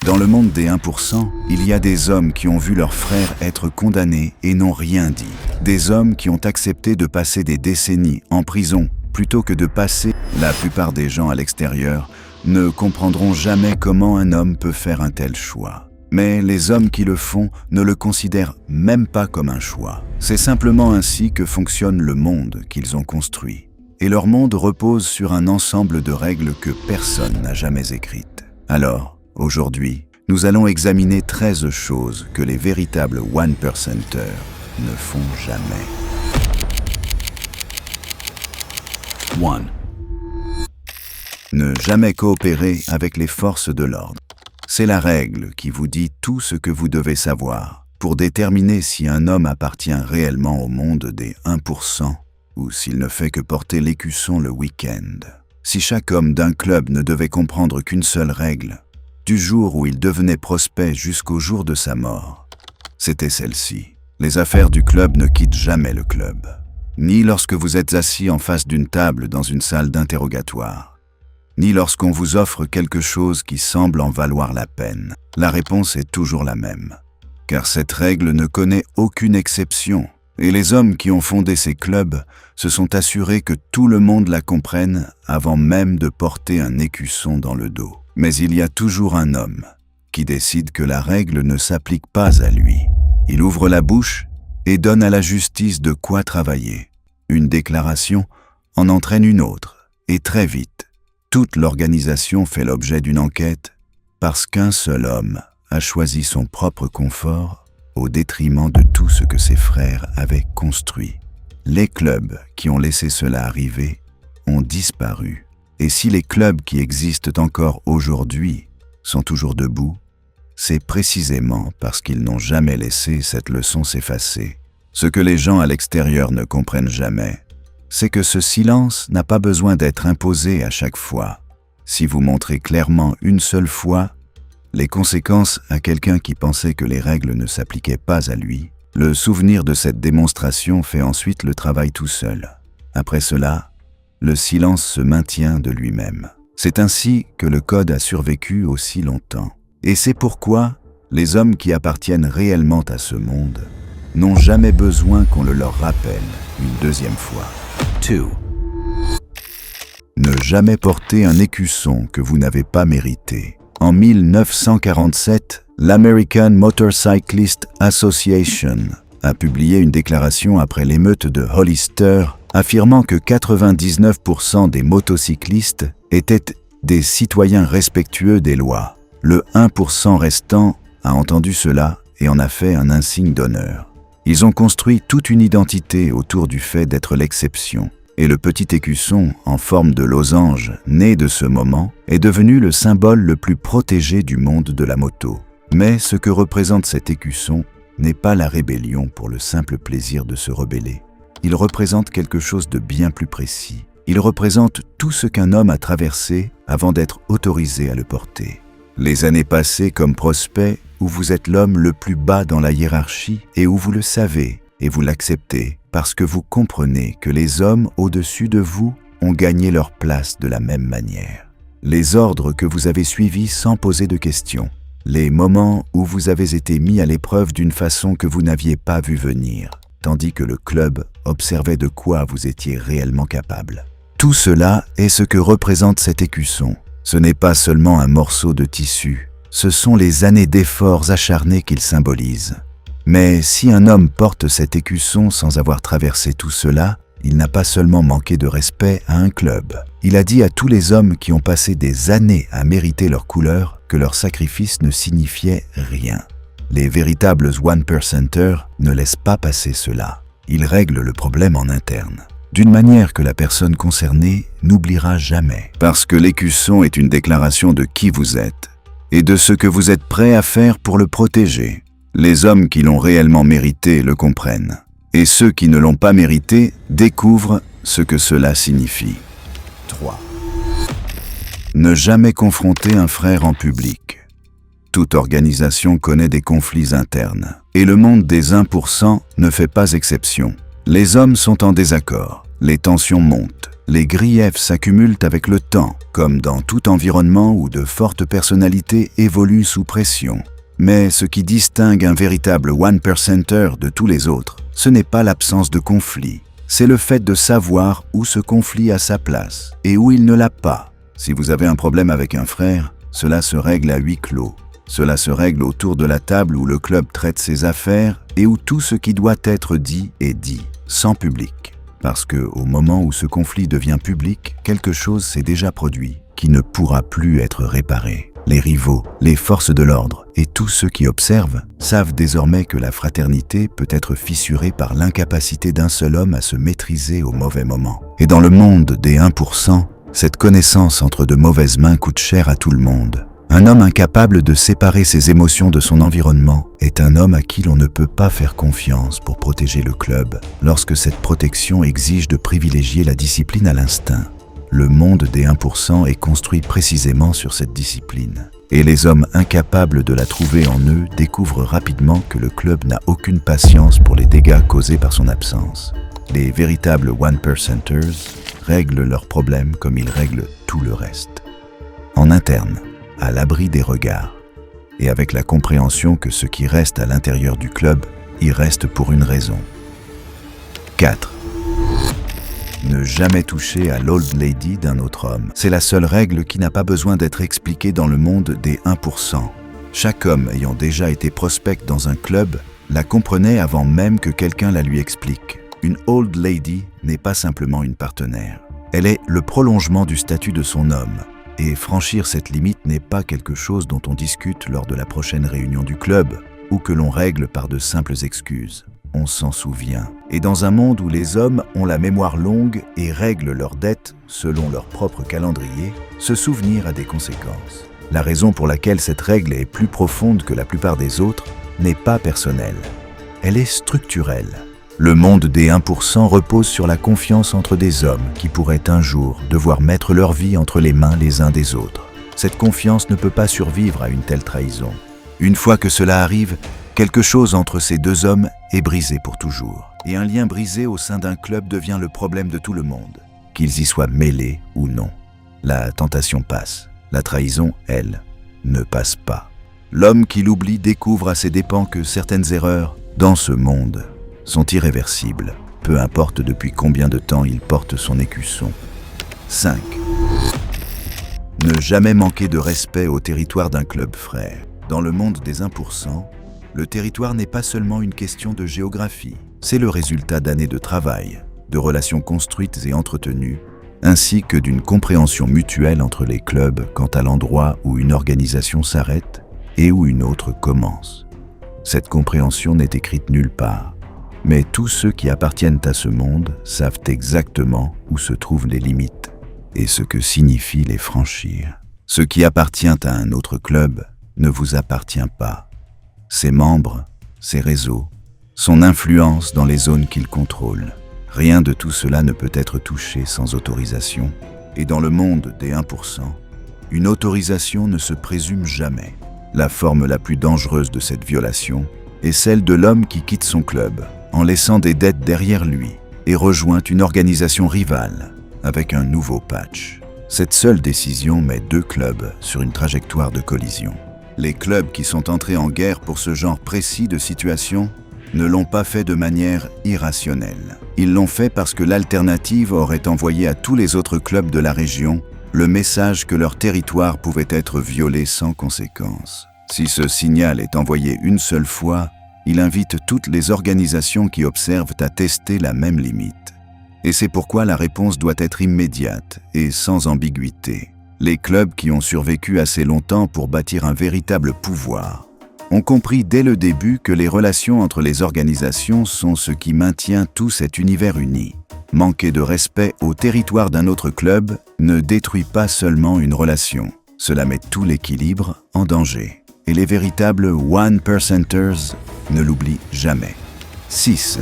Dans le monde des 1%, il y a des hommes qui ont vu leurs frères être condamnés et n'ont rien dit. Des hommes qui ont accepté de passer des décennies en prison plutôt que de passer. La plupart des gens à l'extérieur ne comprendront jamais comment un homme peut faire un tel choix. Mais les hommes qui le font ne le considèrent même pas comme un choix. C'est simplement ainsi que fonctionne le monde qu'ils ont construit. Et leur monde repose sur un ensemble de règles que personne n'a jamais écrites. Alors, aujourd'hui, nous allons examiner 13 choses que les véritables one-percenters ne font jamais. 1. Ne jamais coopérer avec les forces de l'ordre. C'est la règle qui vous dit tout ce que vous devez savoir pour déterminer si un homme appartient réellement au monde des 1% ou s'il ne fait que porter l'écusson le week-end. Si chaque homme d'un club ne devait comprendre qu'une seule règle, du jour où il devenait prospect jusqu'au jour de sa mort, c'était celle-ci. Les affaires du club ne quittent jamais le club, ni lorsque vous êtes assis en face d'une table dans une salle d'interrogatoire, ni lorsqu'on vous offre quelque chose qui semble en valoir la peine. La réponse est toujours la même, car cette règle ne connaît aucune exception, et les hommes qui ont fondé ces clubs se sont assurés que tout le monde la comprenne avant même de porter un écusson dans le dos. Mais il y a toujours un homme qui décide que la règle ne s'applique pas à lui. Il ouvre la bouche et donne à la justice de quoi travailler. Une déclaration en entraîne une autre, et très vite, toute l'organisation fait l'objet d'une enquête parce qu'un seul homme a choisi son propre confort au détriment de tout ce que ses frères avaient construit. Les clubs qui ont laissé cela arriver ont disparu. Et si les clubs qui existent encore aujourd'hui sont toujours debout, c'est précisément parce qu'ils n'ont jamais laissé cette leçon s'effacer. Ce que les gens à l'extérieur ne comprennent jamais, c'est que ce silence n'a pas besoin d'être imposé à chaque fois. Si vous montrez clairement une seule fois les conséquences à quelqu'un qui pensait que les règles ne s'appliquaient pas à lui, le souvenir de cette démonstration fait ensuite le travail tout seul. Après cela, le silence se maintient de lui-même. C'est ainsi que le code a survécu aussi longtemps. Et c'est pourquoi les hommes qui appartiennent réellement à ce monde n'ont jamais besoin qu'on le leur rappelle une deuxième fois. 2. Ne jamais porter un écusson que vous n'avez pas mérité. En 1947, l'American Motorcyclist Association a publié une déclaration après l'émeute de Hollister affirmant que 99% des motocyclistes étaient des citoyens respectueux des lois. Le 1% restant a entendu cela et en a fait un insigne d'honneur. Ils ont construit toute une identité autour du fait d'être l'exception. Et le petit écusson, en forme de losange, né de ce moment, est devenu le symbole le plus protégé du monde de la moto. Mais ce que représente cet écusson n'est pas la rébellion pour le simple plaisir de se rebeller. Il représente quelque chose de bien plus précis. Il représente tout ce qu'un homme a traversé avant d'être autorisé à le porter. Les années passées comme prospect, où vous êtes l'homme le plus bas dans la hiérarchie et où vous le savez et vous l'acceptez parce que vous comprenez que les hommes au-dessus de vous ont gagné leur place de la même manière. Les ordres que vous avez suivis sans poser de questions, les moments où vous avez été mis à l'épreuve d'une façon que vous n'aviez pas vu venir, tandis que le club observait de quoi vous étiez réellement capable. Tout cela est ce que représente cet écusson. Ce n'est pas seulement un morceau de tissu, ce sont les années d'efforts acharnés qu'il symbolise. Mais si un homme porte cet écusson sans avoir traversé tout cela, il n'a pas seulement manqué de respect à un club. Il a dit à tous les hommes qui ont passé des années à mériter leur couleur que leur sacrifice ne signifiait rien. Les véritables one-percenters ne laissent pas passer cela. Ils règlent le problème en interne, d'une manière que la personne concernée n'oubliera jamais. Parce que l'écusson est une déclaration de qui vous êtes et de ce que vous êtes prêt à faire pour le protéger. Les hommes qui l'ont réellement mérité le comprennent, et ceux qui ne l'ont pas mérité découvrent ce que cela signifie. 3. Ne jamais confronter un frère en public. Toute organisation connaît des conflits internes, et le monde des 1% ne fait pas exception. Les hommes sont en désaccord, Les tensions montent, les griefs s'accumulent avec le temps, comme dans tout environnement où de fortes personnalités évoluent sous pression. Mais ce qui distingue un véritable one-percenter de tous les autres, ce n'est pas l'absence de conflit, c'est le fait de savoir où ce conflit a sa place et où il ne l'a pas. Si vous avez un problème avec un frère, cela se règle à huis clos. Cela se règle autour de la table où le club traite ses affaires et où tout ce qui doit être dit est dit, sans public. Parce que, au moment où ce conflit devient public, quelque chose s'est déjà produit qui ne pourra plus être réparé. Les rivaux, les forces de l'ordre et tous ceux qui observent savent désormais que la fraternité peut être fissurée par l'incapacité d'un seul homme à se maîtriser au mauvais moment. Et dans le monde des 1%, cette connaissance entre de mauvaises mains coûte cher à tout le monde. Un homme incapable de séparer ses émotions de son environnement est un homme à qui l'on ne peut pas faire confiance pour protéger le club, lorsque cette protection exige de privilégier la discipline à l'instinct. Le monde des 1% est construit précisément sur cette discipline. Et les hommes incapables de la trouver en eux découvrent rapidement que le club n'a aucune patience pour les dégâts causés par son absence. Les véritables one-percenters règlent leurs problèmes comme ils règlent tout le reste. En interne, à l'abri des regards, et avec la compréhension que ce qui reste à l'intérieur du club y reste pour une raison. 4. Ne jamais toucher à l'old lady d'un autre homme. C'est la seule règle qui n'a pas besoin d'être expliquée dans le monde des 1%. Chaque homme ayant déjà été prospect dans un club la comprenait avant même que quelqu'un la lui explique. Une old lady n'est pas simplement une partenaire. Elle est le prolongement du statut de son homme. Et franchir cette limite n'est pas quelque chose dont on discute lors de la prochaine réunion du club ou que l'on règle par de simples excuses. On s'en souvient. Et dans un monde où les hommes ont la mémoire longue et règlent leurs dettes selon leur propre calendrier, ce souvenir a des conséquences. La raison pour laquelle cette règle est plus profonde que la plupart des autres n'est pas personnelle. Elle est structurelle. Le monde des 1% repose sur la confiance entre des hommes qui pourraient un jour devoir mettre leur vie entre les mains les uns des autres. Cette confiance ne peut pas survivre à une telle trahison. Une fois que cela arrive, quelque chose entre ces deux hommes est brisé pour toujours. Et un lien brisé au sein d'un club devient le problème de tout le monde, qu'ils y soient mêlés ou non. La tentation passe. La trahison, elle, ne passe pas. L'homme qui l'oublie découvre à ses dépens que certaines erreurs, dans ce monde, sont irréversibles, peu importe depuis combien de temps il porte son écusson. 5. Ne jamais manquer de respect au territoire d'un club frère. Dans le monde des 1%, le territoire n'est pas seulement une question de géographie, c'est le résultat d'années de travail, de relations construites et entretenues, ainsi que d'une compréhension mutuelle entre les clubs quant à l'endroit où une organisation s'arrête et où une autre commence. Cette compréhension n'est écrite nulle part. Mais tous ceux qui appartiennent à ce monde savent exactement où se trouvent les limites et ce que signifie les franchir. Ce qui appartient à un autre club ne vous appartient pas. Ses membres, ses réseaux, son influence dans les zones qu'il contrôle. Rien de tout cela ne peut être touché sans autorisation. Et dans le monde des 1%, une autorisation ne se présume jamais. La forme la plus dangereuse de cette violation est celle de l'homme qui quitte son club en laissant des dettes derrière lui et rejoint une organisation rivale avec un nouveau patch. Cette seule décision met deux clubs sur une trajectoire de collision. Les clubs qui sont entrés en guerre pour ce genre précis de situation ne l'ont pas fait de manière irrationnelle. Ils l'ont fait parce que l'alternative aurait envoyé à tous les autres clubs de la région le message que leur territoire pouvait être violé sans conséquence. Si ce signal est envoyé une seule fois, il invite toutes les organisations qui observent à tester la même limite. Et c'est pourquoi la réponse doit être immédiate et sans ambiguïté. Les clubs qui ont survécu assez longtemps pour bâtir un véritable pouvoir ont compris dès le début que les relations entre les organisations sont ce qui maintient tout cet univers uni. Manquer de respect au territoire d'un autre club ne détruit pas seulement une relation, cela met tout l'équilibre en danger. Et les véritables one-percenters ne l'oublient jamais. 6.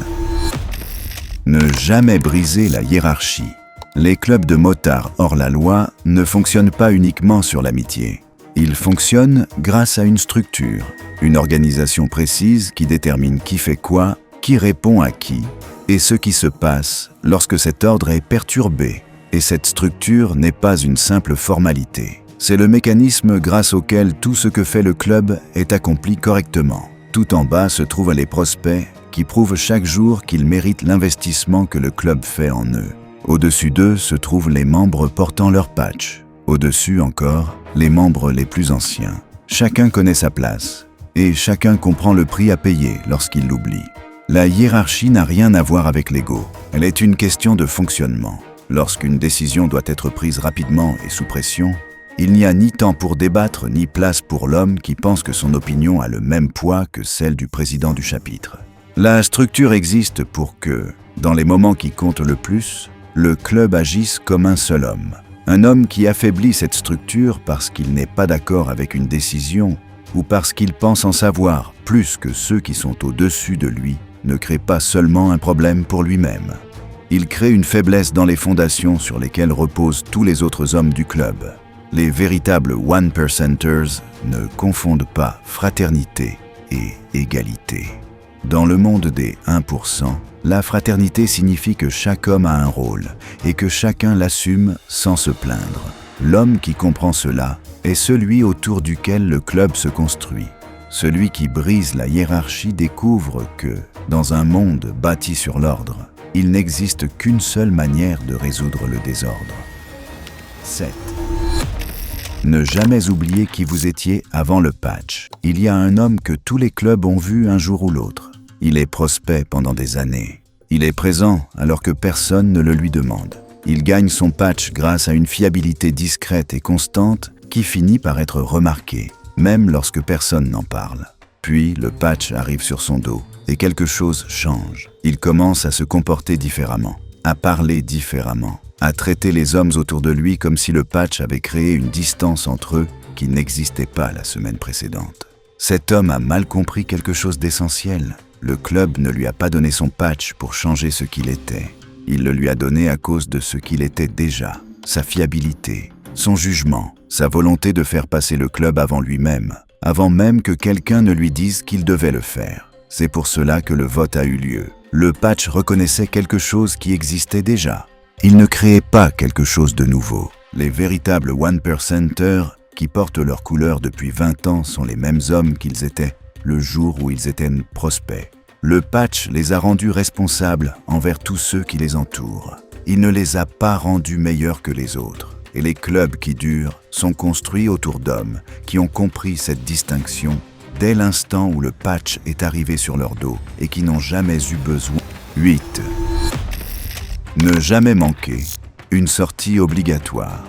Ne jamais briser la hiérarchie. Les clubs de motards hors la loi ne fonctionnent pas uniquement sur l'amitié. Ils fonctionnent grâce à une structure, une organisation précise qui détermine qui fait quoi, qui répond à qui, et ce qui se passe lorsque cet ordre est perturbé. Et cette structure n'est pas une simple formalité. C'est le mécanisme grâce auquel tout ce que fait le club est accompli correctement. Tout en bas se trouvent les prospects qui prouvent chaque jour qu'ils méritent l'investissement que le club fait en eux. Au-dessus d'eux se trouvent les membres portant leur patch. Au-dessus encore, les membres les plus anciens. Chacun connaît sa place, et chacun comprend le prix à payer lorsqu'il l'oublie. La hiérarchie n'a rien à voir avec l'ego. Elle est une question de fonctionnement. Lorsqu'une décision doit être prise rapidement et sous pression, il n'y a ni temps pour débattre, ni place pour l'homme qui pense que son opinion a le même poids que celle du président du chapitre. La structure existe pour que, dans les moments qui comptent le plus, le club agisse comme un seul homme. Un homme qui affaiblit cette structure parce qu'il n'est pas d'accord avec une décision ou parce qu'il pense en savoir plus que ceux qui sont au-dessus de lui ne crée pas seulement un problème pour lui-même. Il crée une faiblesse dans les fondations sur lesquelles reposent tous les autres hommes du club. Les véritables one-percenters ne confondent pas fraternité et égalité. Dans le monde des 1%, la fraternité signifie que chaque homme a un rôle et que chacun l'assume sans se plaindre. L'homme qui comprend cela est celui autour duquel le club se construit. Celui qui brise la hiérarchie découvre que, dans un monde bâti sur l'ordre, il n'existe qu'une seule manière de résoudre le désordre. 7. Ne jamais oublier qui vous étiez avant le patch. Il y a un homme que tous les clubs ont vu un jour ou l'autre. Il est prospect pendant des années. Il est présent alors que personne ne le lui demande. Il gagne son patch grâce à une fiabilité discrète et constante qui finit par être remarquée, même lorsque personne n'en parle. Puis le patch arrive sur son dos et quelque chose change. Il commence à se comporter différemment, à parler différemment, à traiter les hommes autour de lui comme si le patch avait créé une distance entre eux qui n'existait pas la semaine précédente. Cet homme a mal compris quelque chose d'essentiel. Le club ne lui a pas donné son patch pour changer ce qu'il était. Il le lui a donné à cause de ce qu'il était déjà, sa fiabilité, son jugement, sa volonté de faire passer le club avant lui-même, avant même que quelqu'un ne lui dise qu'il devait le faire. C'est pour cela que le vote a eu lieu. Le patch reconnaissait quelque chose qui existait déjà. Il ne créait pas quelque chose de nouveau. Les véritables one-percenters qui portent leur couleur depuis 20 ans sont les mêmes hommes qu'ils étaient le jour où ils étaient prospects. Le patch les a rendus responsables envers tous ceux qui les entourent. Il ne les a pas rendus meilleurs que les autres. Et les clubs qui durent sont construits autour d'hommes qui ont compris cette distinction dès l'instant où le patch est arrivé sur leur dos et qui n'ont jamais eu besoin. 8. Ne jamais manquer. Une sortie obligatoire.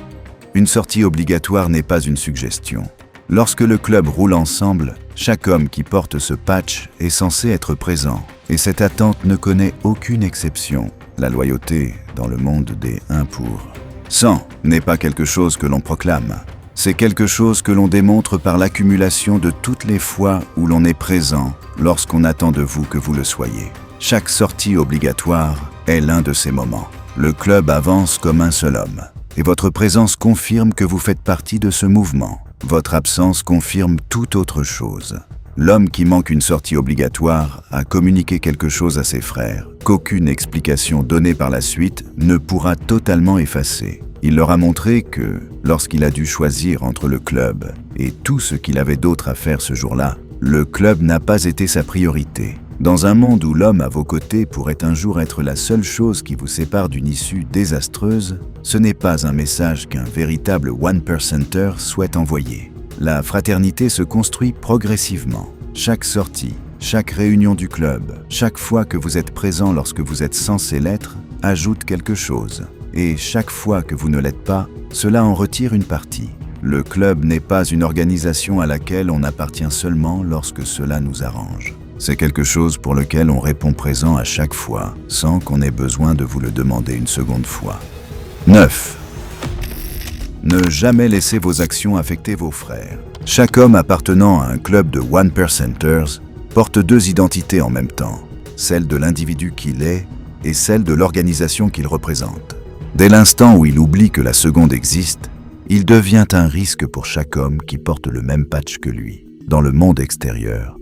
Une sortie obligatoire n'est pas une suggestion. Lorsque le club roule ensemble, chaque homme qui porte ce patch est censé être présent, et cette attente ne connaît aucune exception. La loyauté dans le monde des 1 pour 100 n'est pas quelque chose que l'on proclame. C'est quelque chose que l'on démontre par l'accumulation de toutes les fois où l'on est présent lorsqu'on attend de vous que vous le soyez. Chaque sortie obligatoire est l'un de ces moments. Le club avance comme un seul homme, et votre présence confirme que vous faites partie de ce mouvement. Votre absence confirme toute autre chose. L'homme qui manque une sortie obligatoire a communiqué quelque chose à ses frères qu'aucune explication donnée par la suite ne pourra totalement effacer. Il leur a montré que, lorsqu'il a dû choisir entre le club et tout ce qu'il avait d'autre à faire ce jour-là, le club n'a pas été sa priorité. Dans un monde où l'homme à vos côtés pourrait un jour être la seule chose qui vous sépare d'une issue désastreuse, ce n'est pas un message qu'un véritable one-percenter souhaite envoyer. La fraternité se construit progressivement. Chaque sortie, chaque réunion du club, chaque fois que vous êtes présent lorsque vous êtes censé l'être, ajoute quelque chose. Et chaque fois que vous ne l'êtes pas, cela en retire une partie. Le club n'est pas une organisation à laquelle on appartient seulement lorsque cela nous arrange. C'est quelque chose pour lequel on répond présent à chaque fois, sans qu'on ait besoin de vous le demander une seconde fois. 9. Ne jamais laisser vos actions affecter vos frères. Chaque homme appartenant à un club de one-percenters porte 2 identités en même temps, celle de l'individu qu'il est et celle de l'organisation qu'il représente. Dès l'instant où il oublie que la seconde existe, il devient un risque pour chaque homme qui porte le même patch que lui. Dans le monde extérieur,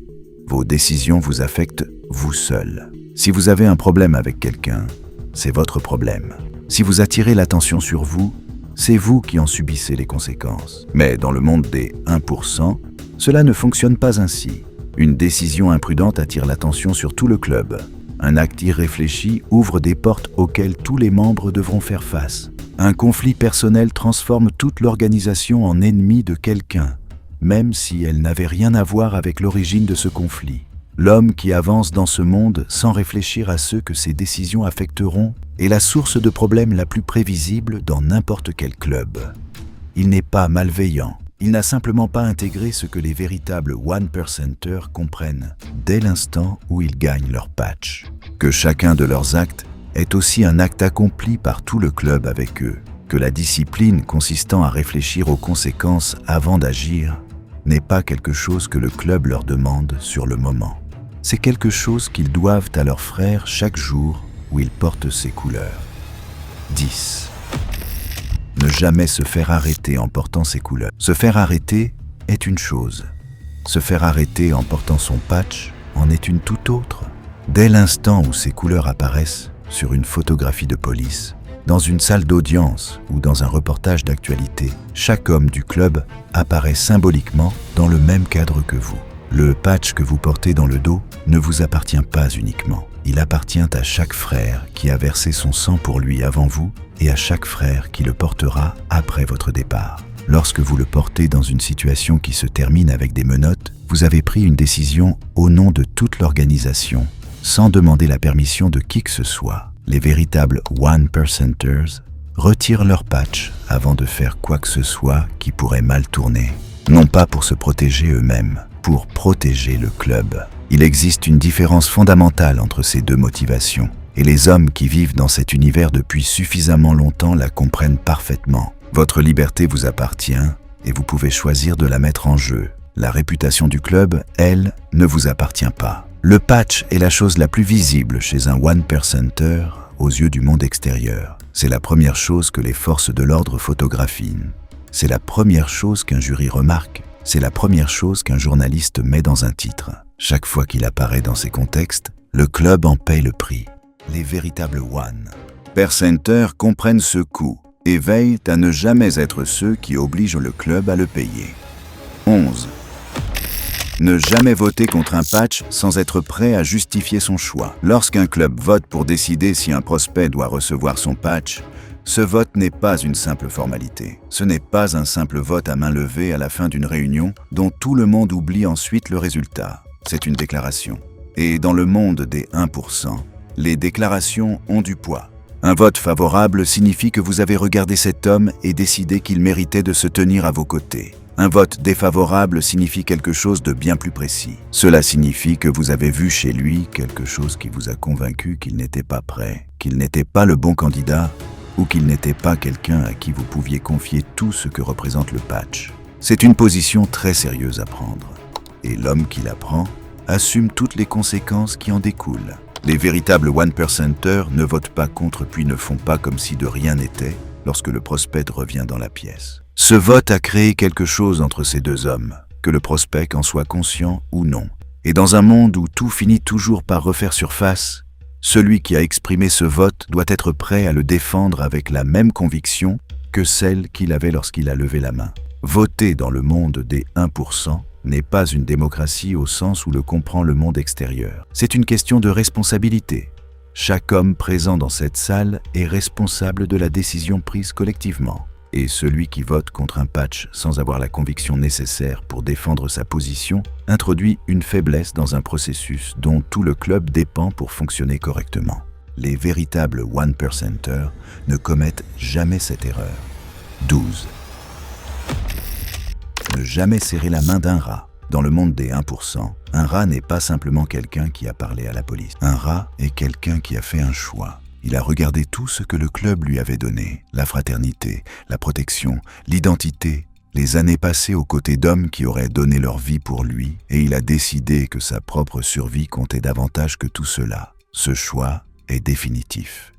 vos décisions vous affectent vous seul. Si vous avez un problème avec quelqu'un, c'est votre problème. Si vous attirez l'attention sur vous, c'est vous qui en subissez les conséquences. Mais dans le monde des 1%, cela ne fonctionne pas ainsi. Une décision imprudente attire l'attention sur tout le club. Un acte irréfléchi ouvre des portes auxquelles tous les membres devront faire face. Un conflit personnel transforme toute l'organisation en ennemie de quelqu'un, même si elle n'avait rien à voir avec l'origine de ce conflit. L'homme qui avance dans ce monde sans réfléchir à ceux que ses décisions affecteront est la source de problèmes la plus prévisible dans n'importe quel club. Il n'est pas malveillant. Il n'a simplement pas intégré ce que les véritables one-percenters comprennent dès l'instant où ils gagnent leur patch. Que chacun de leurs actes est aussi un acte accompli par tout le club avec eux. Que la discipline consistant à réfléchir aux conséquences avant d'agir n'est pas quelque chose que le club leur demande sur le moment. C'est quelque chose qu'ils doivent à leurs frères chaque jour où ils portent ces couleurs. 10. Ne jamais se faire arrêter en portant ses couleurs. Se faire arrêter est une chose. Se faire arrêter en portant son patch en est une toute autre. Dès l'instant où ces couleurs apparaissent sur une photographie de police, dans une salle d'audience ou dans un reportage d'actualité, chaque homme du club apparaît symboliquement dans le même cadre que vous. Le patch que vous portez dans le dos ne vous appartient pas uniquement. Il appartient à chaque frère qui a versé son sang pour lui avant vous et à chaque frère qui le portera après votre départ. Lorsque vous le portez dans une situation qui se termine avec des menottes, vous avez pris une décision au nom de toute l'organisation, sans demander la permission de qui que ce soit. Les véritables one-percenters retirent leur patch avant de faire quoi que ce soit qui pourrait mal tourner. Non pas pour se protéger eux-mêmes, pour protéger le club. Il existe une différence fondamentale entre ces deux motivations, et les hommes qui vivent dans cet univers depuis suffisamment longtemps la comprennent parfaitement. Votre liberté vous appartient, et vous pouvez choisir de la mettre en jeu. La réputation du club, elle, ne vous appartient pas. Le patch est la chose la plus visible chez un one-percenter aux yeux du monde extérieur. C'est la première chose que les forces de l'ordre photographient. C'est la première chose qu'un jury remarque. C'est la première chose qu'un journaliste met dans un titre. Chaque fois qu'il apparaît dans ces contextes, le club en paye le prix. Les véritables one-percenters comprennent ce coût et veillent à ne jamais être ceux qui obligent le club à le payer. 11. Ne jamais voter contre un patch sans être prêt à justifier son choix. Lorsqu'un club vote pour décider si un prospect doit recevoir son patch, ce vote n'est pas une simple formalité. Ce n'est pas un simple vote à main levée à la fin d'une réunion dont tout le monde oublie ensuite le résultat. C'est une déclaration. Et dans le monde des 1%, les déclarations ont du poids. Un vote favorable signifie que vous avez regardé cet homme et décidé qu'il méritait de se tenir à vos côtés. Un vote défavorable signifie quelque chose de bien plus précis. Cela signifie que vous avez vu chez lui quelque chose qui vous a convaincu qu'il n'était pas prêt, qu'il n'était pas le bon candidat ou qu'il n'était pas quelqu'un à qui vous pouviez confier tout ce que représente le patch. C'est une position très sérieuse à prendre. Et l'homme qui la prend assume toutes les conséquences qui en découlent. Les véritables one-percenters ne votent pas contre puis ne font pas comme si de rien n'était lorsque le prospect revient dans la pièce. Ce vote a créé quelque chose entre ces deux hommes, que le prospect en soit conscient ou non. Et dans un monde où tout finit toujours par refaire surface, celui qui a exprimé ce vote doit être prêt à le défendre avec la même conviction que celle qu'il avait lorsqu'il a levé la main. Voter dans le monde des 1% n'est pas une démocratie au sens où le comprend le monde extérieur. C'est une question de responsabilité. Chaque homme présent dans cette salle est responsable de la décision prise collectivement. Et celui qui vote contre un patch sans avoir la conviction nécessaire pour défendre sa position introduit une faiblesse dans un processus dont tout le club dépend pour fonctionner correctement. Les véritables one-percenters ne commettent jamais cette erreur. 12. Ne jamais serrer la main d'un rat. Dans le monde des 1%, un rat n'est pas simplement quelqu'un qui a parlé à la police. Un rat est quelqu'un qui a fait un choix. Il a regardé tout ce que le club lui avait donné, la fraternité, la protection, l'identité, les années passées aux côtés d'hommes qui auraient donné leur vie pour lui, et il a décidé que sa propre survie comptait davantage que tout cela. Ce choix est définitif.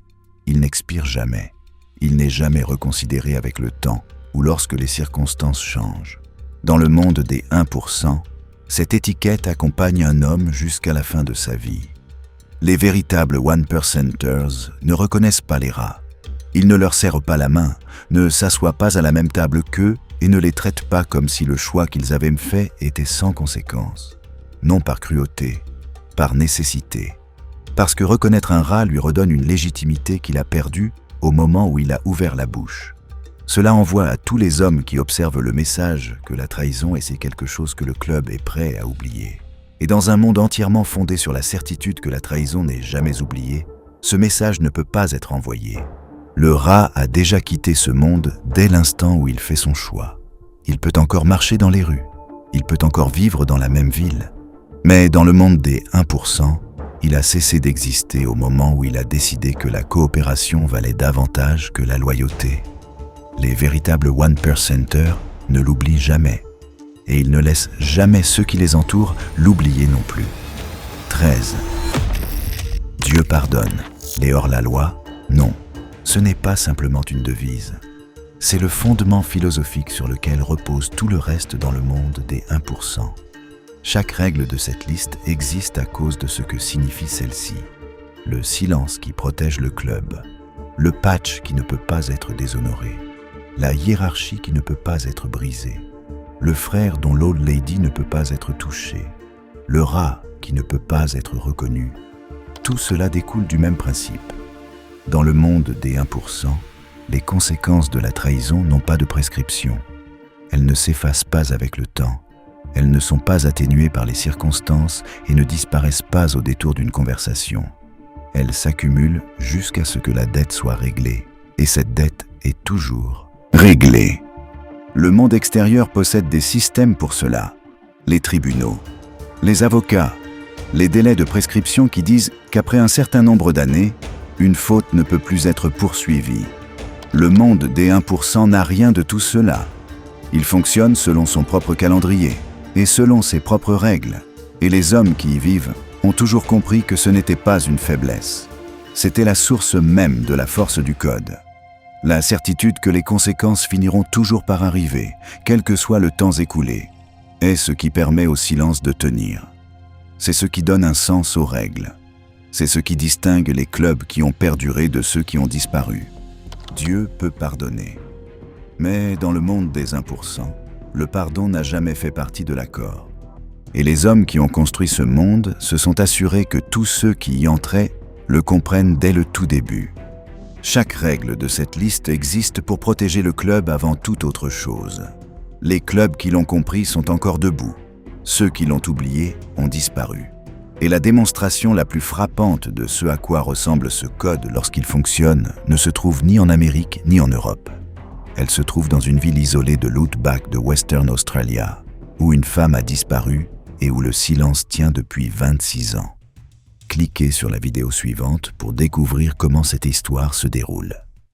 Il n'expire jamais. Il n'est jamais reconsidéré avec le temps ou lorsque les circonstances changent. Dans le monde des 1%, cette étiquette accompagne un homme jusqu'à la fin de sa vie. Les véritables one-percenters ne reconnaissent pas les rats. Ils ne leur serrent pas la main, ne s'assoient pas à la même table qu'eux et ne les traitent pas comme si le choix qu'ils avaient fait était sans conséquence. Non par cruauté, par nécessité. Parce que reconnaître un rat lui redonne une légitimité qu'il a perdue au moment où il a ouvert la bouche. Cela envoie à tous les hommes qui observent le message que la trahison est quelque chose que le club est prêt à oublier. Et dans un monde entièrement fondé sur la certitude que la trahison n'est jamais oubliée, ce message ne peut pas être envoyé. Le rat a déjà quitté ce monde dès l'instant où il fait son choix. Il peut encore marcher dans les rues, il peut encore vivre dans la même ville. Mais dans le monde des 1%, il a cessé d'exister au moment où il a décidé que la coopération valait davantage que la loyauté. Les véritables one-percenters ne l'oublient jamais. Et ils ne laissent jamais ceux qui les entourent l'oublier non plus. 13. Dieu pardonne. Les hors-la-loi, non. Ce n'est pas simplement une devise. C'est le fondement philosophique sur lequel repose tout le reste dans le monde des 1%. Chaque règle de cette liste existe à cause de ce que signifie celle-ci. Le silence qui protège le club. Le patch qui ne peut pas être déshonoré. La hiérarchie qui ne peut pas être brisée. Le frère dont l'old lady ne peut pas être touché. Le rat qui ne peut pas être reconnu. Tout cela découle du même principe. Dans le monde des 1%, les conséquences de la trahison n'ont pas de prescription. Elles ne s'effacent pas avec le temps. Elles ne sont pas atténuées par les circonstances et ne disparaissent pas au détour d'une conversation. Elles s'accumulent jusqu'à ce que la dette soit réglée. Et cette dette est toujours réglée. Le monde extérieur possède des systèmes pour cela. Les tribunaux, les avocats, les délais de prescription qui disent qu'après un certain nombre d'années, une faute ne peut plus être poursuivie. Le monde des 1% n'a rien de tout cela. Il fonctionne selon son propre calendrier et selon ses propres règles. Et les hommes qui y vivent ont toujours compris que ce n'était pas une faiblesse. C'était la source même de la force du code. La certitude que les conséquences finiront toujours par arriver, quel que soit le temps écoulé, est ce qui permet au silence de tenir. C'est ce qui donne un sens aux règles. C'est ce qui distingue les clubs qui ont perduré de ceux qui ont disparu. Dieu peut pardonner. Mais dans le monde des 1%, le pardon n'a jamais fait partie de l'accord. Et les hommes qui ont construit ce monde se sont assurés que tous ceux qui y entraient le comprennent dès le tout début. Chaque règle de cette liste existe pour protéger le club avant toute autre chose. Les clubs qui l'ont compris sont encore debout. Ceux qui l'ont oublié ont disparu. Et la démonstration la plus frappante de ce à quoi ressemble ce code lorsqu'il fonctionne ne se trouve ni en Amérique ni en Europe. Elle se trouve dans une ville isolée de l'outback de Western Australia, où une femme a disparu et où le silence tient depuis 26 ans. Cliquez sur la vidéo suivante pour découvrir comment cette histoire se déroule.